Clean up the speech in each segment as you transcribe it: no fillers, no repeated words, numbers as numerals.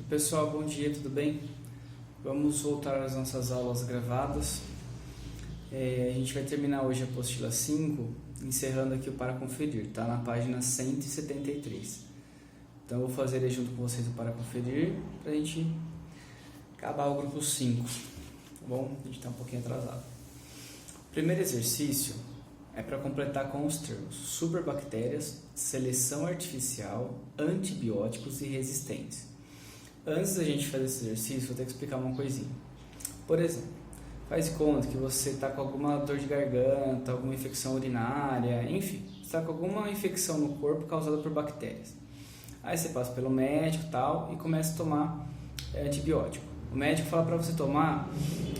Pessoal, bom dia, tudo bem? Vamos voltar às nossas aulas gravadas. A gente vai terminar hoje a apostila 5, encerrando aqui o para conferir, tá? Na página 173. Então eu vou fazer aí junto com vocês o para conferir, pra gente acabar o grupo 5, tá bom? A gente tá um pouquinho atrasado. O primeiro exercício é para completar com os termos superbactérias, seleção artificial, antibióticos e resistentes. Antes da gente fazer esse exercício, vou ter que explicar uma coisinha. Por exemplo, faz de conta que você está com alguma dor de garganta, alguma infecção urinária, enfim, você está com alguma infecção no corpo causada por bactérias. Aí você passa pelo médico e tal e começa a tomar antibiótico. O médico fala para você tomar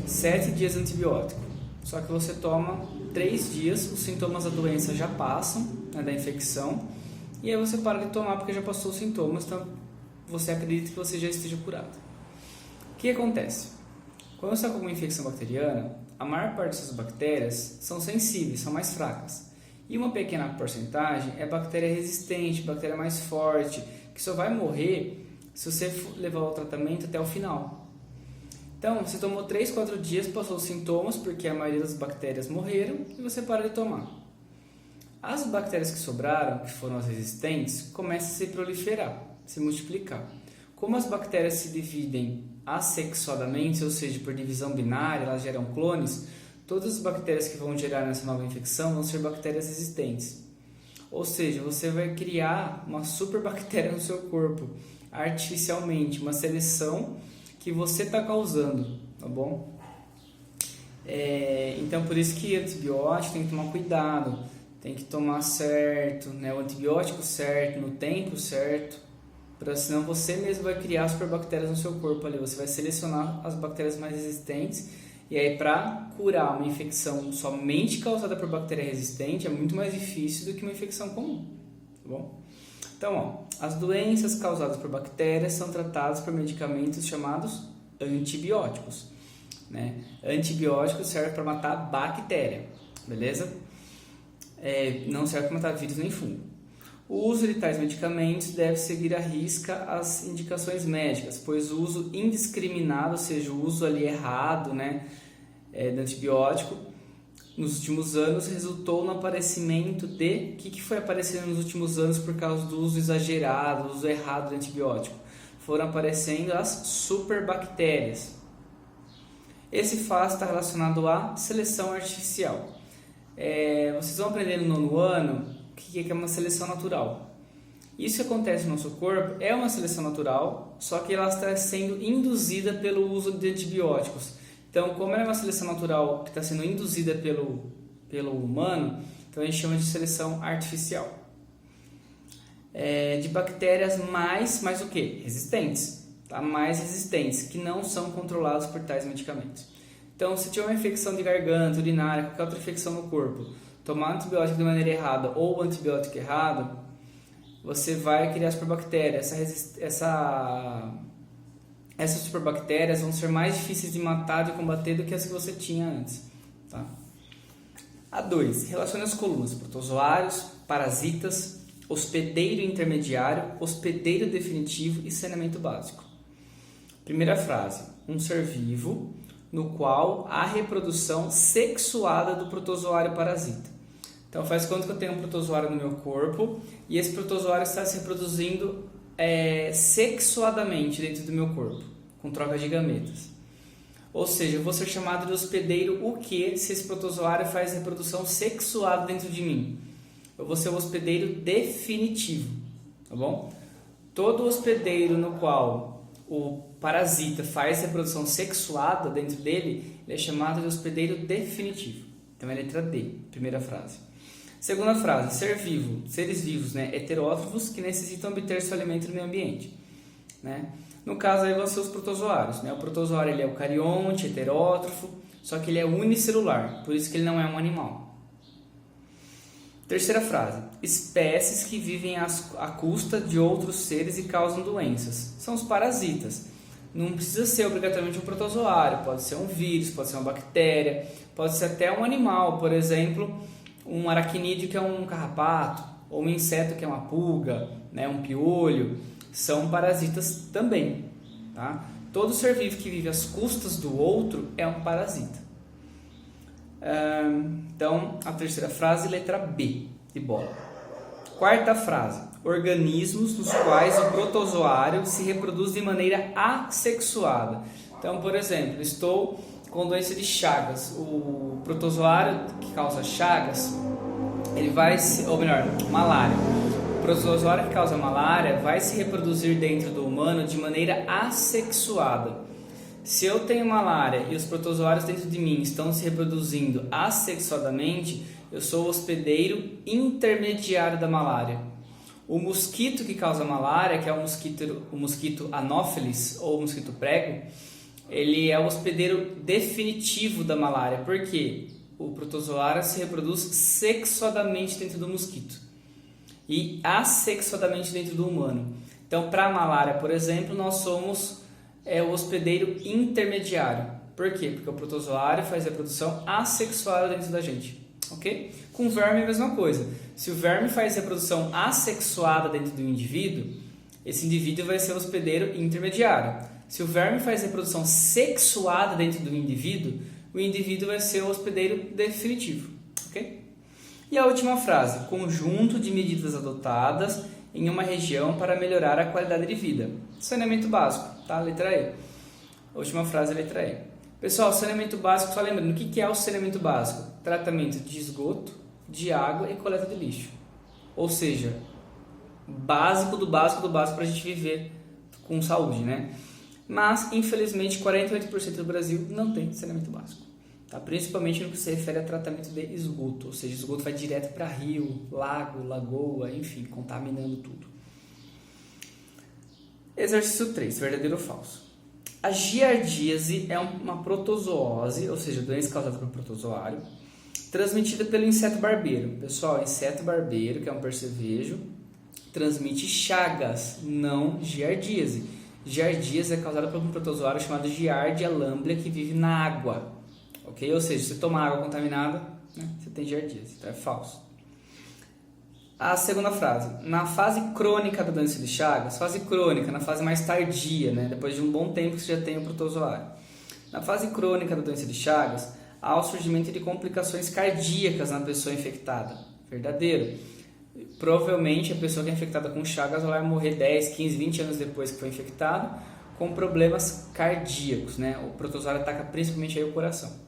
7 dias de antibiótico, só que você toma 3 dias, os sintomas da doença já passam, né, da infecção, e aí você para de tomar porque já passou os sintomas, então você acredita que você já esteja curado. O que acontece? Quando você está com uma infecção bacteriana, a maior parte dessas bactérias são sensíveis, são mais fracas. E uma pequena porcentagem é bactéria resistente, bactéria mais forte, que só vai morrer se você levar o tratamento até o final. Então, você tomou 3, 4 dias, passou os sintomas, porque a maioria das bactérias morreram, e você para de tomar. As bactérias que sobraram, que foram as resistentes, começam a se proliferar, se multiplicar. Como as bactérias se dividem assexuadamente, ou seja, por divisão binária, elas geram clones, todas as bactérias que vão gerar nessa nova infecção vão ser bactérias resistentes. Ou seja, você vai criar uma superbactéria no seu corpo, artificialmente, uma seleção que você está causando, tá bom? Então, por isso que antibiótico tem que tomar cuidado, tem que tomar certo, né, o antibiótico certo, no tempo certo, senão você mesmo vai criar superbactérias no seu corpo ali, você vai selecionar as bactérias mais resistentes, e aí para curar uma infecção somente causada por bactéria resistente é muito mais difícil do que uma infecção comum, tá bom? Então, as doenças causadas por bactérias são tratadas por medicamentos chamados antibióticos, né? Antibióticos servem para matar bactéria, beleza? Não serve para matar vírus nem fungo. O uso de tais medicamentos deve seguir à risca as indicações médicas, pois o uso indiscriminado, ou seja, o uso ali errado, né, do antibiótico, nos últimos anos resultou no aparecimento de... O que foi aparecendo nos últimos anos por causa do uso exagerado, do uso errado do antibiótico? Foram aparecendo as superbactérias. Esse fato está relacionado à seleção artificial. Vocês vão aprender no 9º ano o que é uma seleção natural. Isso que acontece no nosso corpo é uma seleção natural, só que ela está sendo induzida pelo uso de antibióticos. Então, como é uma seleção natural que está sendo induzida pelo humano, então a gente chama de seleção artificial. De bactérias mais o quê? Resistentes, tá? Mais resistentes, que não são controladas por tais medicamentos. Então, se tiver uma infecção de garganta, urinária, qualquer outra infecção no corpo, tomar antibiótico de maneira errada ou antibiótico errado, você vai criar superbactérias. Essas superbactérias vão ser mais difíceis de matar, de combater do que as que você tinha antes, tá? A2. Relacione as colunas protozoários, parasitas, hospedeiro intermediário, hospedeiro definitivo e saneamento básico. Primeira frase. Um ser vivo no qual há reprodução sexuada do protozoário parasita. Então faz conta que eu tenho um protozoário no meu corpo e esse protozoário está se reproduzindo sexuadamente dentro do meu corpo, com troca de gametas. Ou seja, eu vou ser chamado de hospedeiro o que se esse protozoário faz reprodução sexuada dentro de mim? Eu vou ser o hospedeiro definitivo, tá bom? Todo hospedeiro no qual o parasita faz reprodução sexuada dentro dele, ele é chamado de hospedeiro definitivo. Então é a letra D, primeira frase. Segunda frase, ser vivo, seres vivos, né, heterótrofos que necessitam obter seu alimento no meio ambiente, né? No caso aí vão ser os protozoários, né? O protozoário ele é eucarionte, heterótrofo, só que ele é unicelular, por isso que ele não é um animal. Terceira frase, espécies que vivem à custa de outros seres e causam doenças, são os parasitas. Não precisa ser obrigatoriamente um protozoário, pode ser um vírus, pode ser uma bactéria, pode ser até um animal, por exemplo, um aracnídeo que é um carrapato, ou um inseto que é uma pulga, né, um piolho, são parasitas também, tá? Todo ser vivo que vive às custas do outro é um parasita. Então, a terceira frase, letra B, de bola. Quarta frase, organismos nos quais o protozoário se reproduz de maneira assexuada. Então, por exemplo, estou com doença de Chagas. O protozoário que causa Chagas, ele vai se, ou melhor, malária. O protozoário que causa malária vai se reproduzir dentro do humano de maneira assexuada. Se eu tenho malária e os protozoários dentro de mim estão se reproduzindo assexuadamente, eu sou o hospedeiro intermediário da malária. O mosquito que causa malária, que é o mosquito Anopheles ou o mosquito prego, ele é o hospedeiro definitivo da malária. Por quê? O protozoário se reproduz sexuadamente dentro do mosquito e assexuadamente dentro do humano. Então, para a malária, por exemplo, nós somos o hospedeiro intermediário. Por quê? Porque o protozoário faz reprodução assexuada dentro da gente. Ok? Com o verme é a mesma coisa. Se o verme faz reprodução assexuada dentro do indivíduo, esse indivíduo vai ser o hospedeiro intermediário. Se o verme faz reprodução sexuada dentro do indivíduo, o indivíduo vai ser o hospedeiro definitivo. Ok? E a última frase, conjunto de medidas adotadas em uma região para melhorar a qualidade de vida. Saneamento básico, tá? Letra E. A última frase é a letra E. Pessoal, saneamento básico, só lembrando, o que é o saneamento básico? Tratamento de esgoto, de água e coleta de lixo. Ou seja, básico do básico do básico para a gente viver com saúde, né? Mas, infelizmente, 48% do Brasil não tem saneamento básico. Tá? Principalmente no que se refere a tratamento de esgoto. Ou seja, esgoto vai direto para rio, lago, lagoa, enfim, contaminando tudo. Exercício 3, verdadeiro ou falso? A giardíase é uma protozoose, ou seja, doença causada por protozoário, transmitida pelo inseto barbeiro. Pessoal, inseto barbeiro, que é um percevejo, transmite chagas, não giardíase. Giardíase é causada por um protozoário chamado Giardia lamblia, que vive na água. Ok? Ou seja, se você tomar água contaminada, né, você tem giardíase. Então é falso. A segunda frase, na fase crônica da doença de Chagas, fase crônica, na fase mais tardia, né, depois de um bom tempo que você já tem o protozoário. Na fase crônica da doença de Chagas, há o surgimento de complicações cardíacas na pessoa infectada. Verdadeiro. Provavelmente a pessoa que é infectada com Chagas vai morrer 10, 15, 20 anos depois que foi infectada, com problemas cardíacos, né? O protozoário ataca principalmente aí o coração.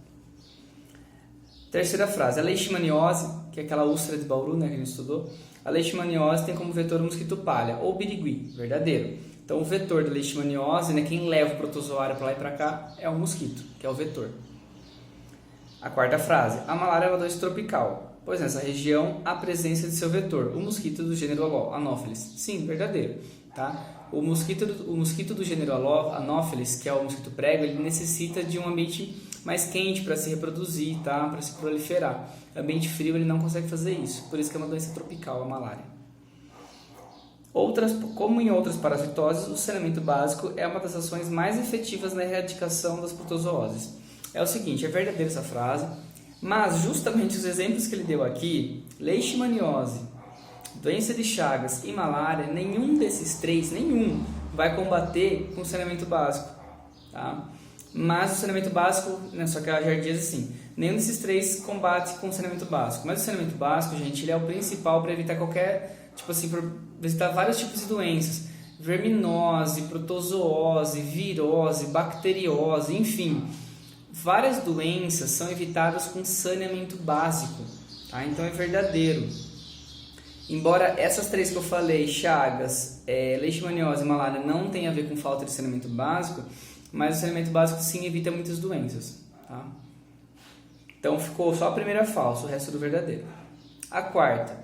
Terceira frase, a leishmaniose, que é aquela úlcera de Bauru, né, que a gente estudou, a leishmaniose tem como vetor o mosquito palha, ou birigui, verdadeiro. Então o vetor da leishmaniose, né, quem leva o protozoário para lá e para cá, é o mosquito, que é o vetor. A quarta frase, a malária é uma doença tropical, pois nessa região há presença de seu vetor, o mosquito do gênero Anopheles. Sim, verdadeiro. Tá? O mosquito do gênero Anopheles, que é o mosquito prego, ele necessita de um ambiente mais quente para se reproduzir, tá? Para se proliferar. Ambiente frio ele não consegue fazer isso, por isso que é uma doença tropical, a malária. Como em outras parasitoses, o saneamento básico é uma das ações mais efetivas na erradicação das protozooses. É o seguinte, é verdadeira essa frase, mas justamente os exemplos que ele deu aqui, leishmaniose, doença de Chagas e malária, nenhum desses três, vai combater com saneamento básico, tá? Mas o saneamento básico, né, só que a giardíase sim, nenhum desses três combate com saneamento básico. Mas o saneamento básico, gente, ele é o principal para evitar qualquer, para evitar vários tipos de doenças. Verminose, protozoose, virose, bacteriose, enfim. Várias doenças são evitadas com saneamento básico, tá? Então é verdadeiro. Embora essas três que eu falei, Chagas, leishmaniose e malária, não tenham a ver com falta de saneamento básico, mas o saneamento básico sim evita muitas doenças, tá? Então ficou só a primeira falsa, o resto do verdadeiro. A quarta,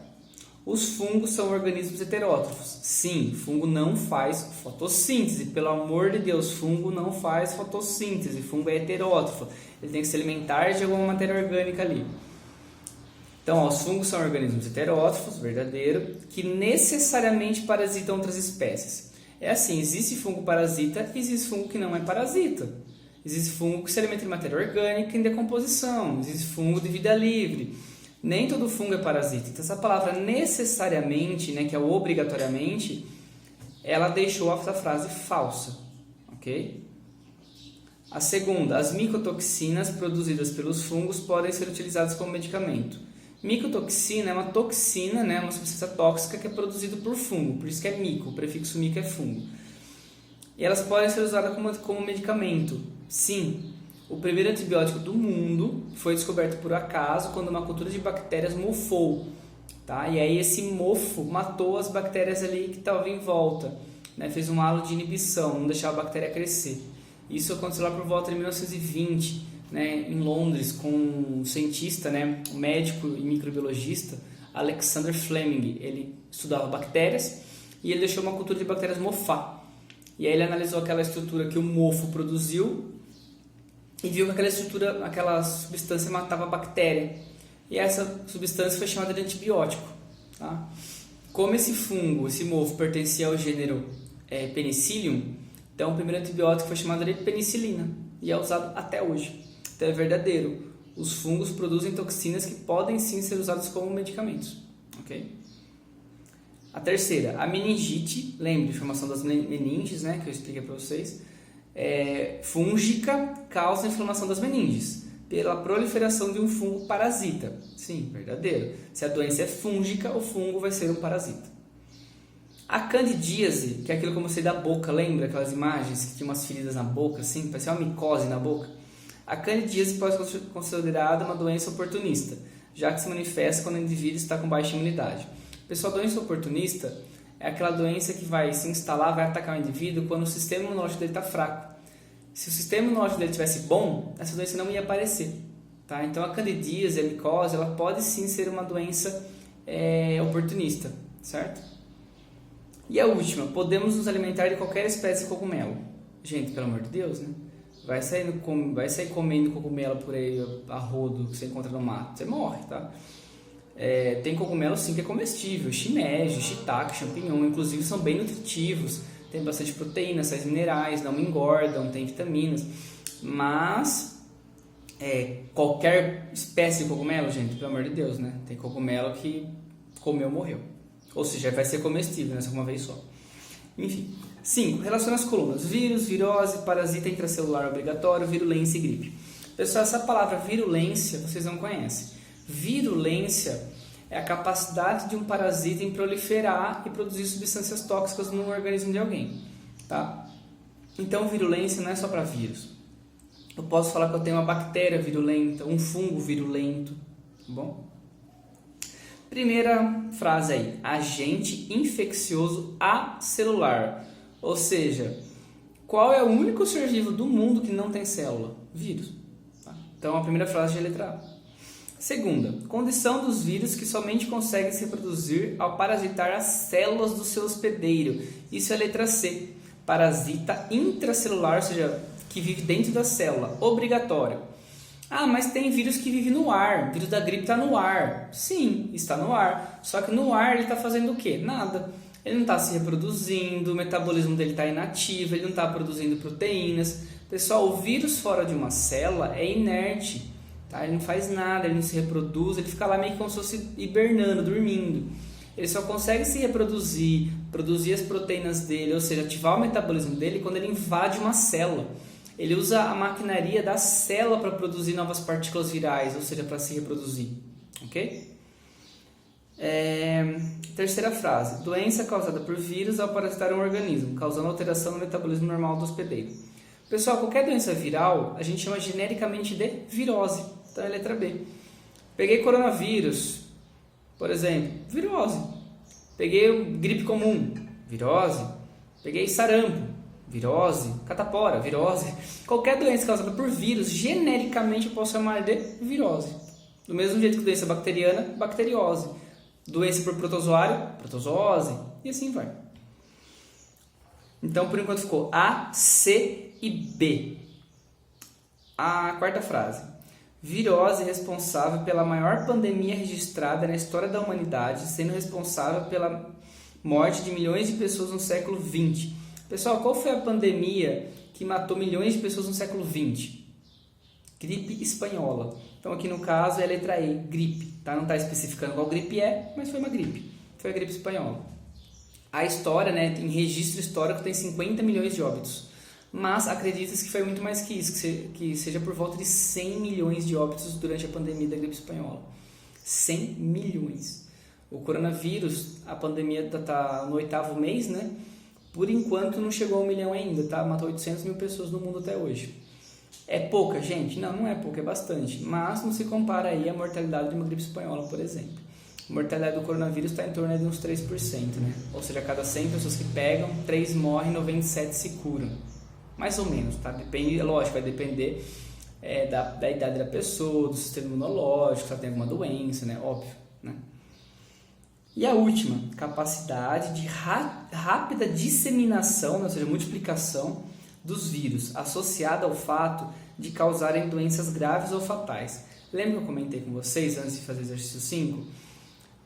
os fungos são organismos heterótrofos. Sim, fungo não faz fotossíntese, pelo amor de Deus, fungo não faz fotossíntese, fungo é heterótrofo, ele tem que se alimentar de alguma matéria orgânica ali. Então, os fungos são organismos heterótrofos, verdadeiro, que necessariamente parasitam outras espécies. É assim, existe fungo parasita e existe fungo que não é parasita. Existe fungo que se alimenta de matéria orgânica em decomposição, existe fungo de vida livre. Nem todo fungo é parasita. Então, essa palavra necessariamente, né, que é o obrigatoriamente, ela deixou essa frase falsa. ok? A segunda, as micotoxinas produzidas pelos fungos podem ser utilizadas como medicamento. Micotoxina é uma toxina, né, uma substância tóxica que é produzida por fungo, por isso que é mico, o prefixo mico é fungo. E elas podem ser usadas como medicamento. Sim, o primeiro antibiótico do mundo foi descoberto por acaso quando uma cultura de bactérias mofou. Tá? E aí esse mofo matou as bactérias ali que estavam em volta, né? Fez um halo de inibição, não deixava a bactéria crescer. Isso aconteceu lá por volta de 1920, né, em Londres, com um cientista, né, um médico e microbiologista, Alexander Fleming. Ele estudava bactérias e ele deixou uma cultura de bactérias mofar. E aí ele analisou aquela estrutura que o mofo produziu e viu que aquela substância matava a bactéria. E essa substância foi chamada de antibiótico. Tá? Como esse fungo, esse mofo, pertencia ao gênero Penicillium, então o primeiro antibiótico foi chamado de penicilina e é usado até hoje. Então é verdadeiro, os fungos produzem toxinas que podem sim ser usadas como medicamentos. Ok? A terceira, a meningite, lembre, formação das meninges, né, que eu expliquei para vocês, fúngica causa inflamação das meninges pela proliferação de um fungo parasita. Sim, verdadeiro. Se a doença é fúngica, o fungo vai ser um parasita. A candidíase, que é aquilo como você da boca, lembra aquelas imagens que tinha umas feridas na boca, assim, parecia uma micose na boca? A candidíase pode ser considerada uma doença oportunista, já que se manifesta quando o indivíduo está com baixa imunidade. Pessoal, doença oportunista é aquela doença que vai se instalar, vai atacar o indivíduo quando o sistema imunológico dele está fraco. Se o sistema imunológico dele estivesse bom, essa doença não ia aparecer. Tá? Então a candidíase, a micose, ela pode sim ser uma doença oportunista, certo? E a última, podemos nos alimentar de qualquer espécie de cogumelo. Gente, pelo amor de Deus, né? Vai sair comendo cogumelo por aí a rodo que você encontra no mato, você morre, tá? Tem cogumelo sim que é comestível, shimeji, shiitake, champignon, inclusive são bem nutritivos, tem bastante proteína, sais minerais, não engordam, tem vitaminas, mas qualquer espécie de cogumelo, gente, pelo amor de Deus, né? Tem cogumelo que comeu, morreu. Ou seja, vai ser comestível, né? Só uma vez só. Enfim. 5. Relaciona as colunas. Vírus, virose, parasita intracelular obrigatório, virulência e gripe. Pessoal, essa palavra virulência vocês não conhecem. Virulência é a capacidade de um parasita em proliferar e produzir substâncias tóxicas no organismo de alguém. Tá? Então, virulência não é só para vírus. Eu posso falar que eu tenho uma bactéria virulenta, um fungo virulento. Tá bom? Primeira frase aí, agente infeccioso acelular, ou seja, qual é o único ser vivo do mundo que não tem célula? Vírus. Tá? Então a primeira frase é a letra A. Segunda, condição dos vírus que somente conseguem se reproduzir ao parasitar as células do seu hospedeiro. Isso é a letra C, parasita intracelular, ou seja, que vive dentro da célula, obrigatório. Ah, mas tem vírus que vive no ar, o vírus da gripe está no ar. Sim, está no ar, só que no ar ele está fazendo o quê? Nada. Ele não está se reproduzindo, o metabolismo dele está inativo, ele não está produzindo proteínas. Pessoal, o vírus fora de uma célula é inerte, tá? Ele não faz nada, ele não se reproduz, ele fica lá meio que como se fosse hibernando, dormindo. Ele só consegue se reproduzir, produzir as proteínas dele, ou seja, ativar o metabolismo dele quando ele invade uma célula. Ele usa a maquinaria da célula para produzir novas partículas virais, ou seja, para se reproduzir. Ok? Terceira frase. Doença causada por vírus ao parasitar um organismo, causando alteração no metabolismo normal do hospedeiro. Pessoal, qualquer doença viral, a gente chama genericamente de virose. Então é a letra B. Peguei coronavírus, por exemplo, virose. Peguei gripe comum, virose. Peguei sarampo, virose, catapora, virose. Qualquer doença causada por vírus, genericamente eu posso chamar de virose. Do mesmo jeito que doença bacteriana, bacteriose. Doença por protozoário, protozoose. E assim vai. Então, por enquanto ficou A, C e B. A quarta frase. Virose responsável pela maior pandemia registrada na história da humanidade, sendo responsável pela morte de milhões de pessoas no século XX. Pessoal, qual foi a pandemia que matou milhões de pessoas no século XX? Gripe espanhola. Então aqui no caso é a letra E, gripe. Tá? Não está especificando qual gripe é, mas foi uma gripe. Foi a gripe espanhola. A história, né, em registro histórico, tem 50 milhões de óbitos. mas acredita-se que foi muito mais que isso, que seja por volta de 100 milhões de óbitos durante a pandemia da gripe espanhola. 100 milhões. O coronavírus, a pandemia está no 8º mês, né? Por enquanto não chegou a 1 milhão ainda, tá? Matou 800 mil pessoas no mundo até hoje. É pouca, gente? Não, não é pouca, é bastante. Mas não se compara aí à mortalidade de uma gripe espanhola, por exemplo. A mortalidade do coronavírus está em torno de uns 3%, né? Ou seja, a cada 100 pessoas que pegam, 3 morrem, 97 se curam. Mais ou menos, tá? Depende, lógico, vai depender da idade da pessoa, do sistema imunológico, se ela tem alguma doença, né? Óbvio, né? E a última, capacidade de rápida disseminação, né? Ou seja, multiplicação dos vírus, associada ao fato de causarem doenças graves ou fatais. Lembra que eu comentei com vocês, antes de fazer exercício 5?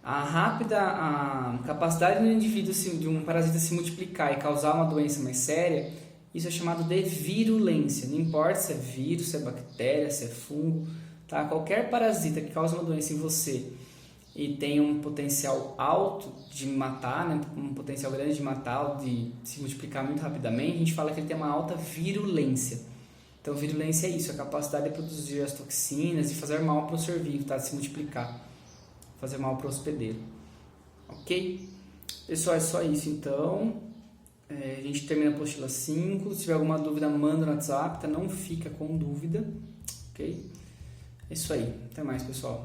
A capacidade do indivíduo, de um parasita se multiplicar e causar uma doença mais séria, isso é chamado de virulência. Não importa se é vírus, se é bactéria, se é fungo, tá? Qualquer parasita que causa uma doença em você e tem um potencial alto de matar, né? Um potencial grande de matar, de se multiplicar muito rapidamente, a gente fala que ele tem uma alta virulência. Então, virulência é isso, a capacidade de produzir as toxinas e fazer mal para o ser vivo, tá? De se multiplicar, fazer mal para o hospedeiro. Ok? Pessoal, é só isso então. A gente termina a apostila 5. Se tiver alguma dúvida, manda no WhatsApp, tá? Não fica com dúvida. Ok? É isso aí. Até mais, pessoal.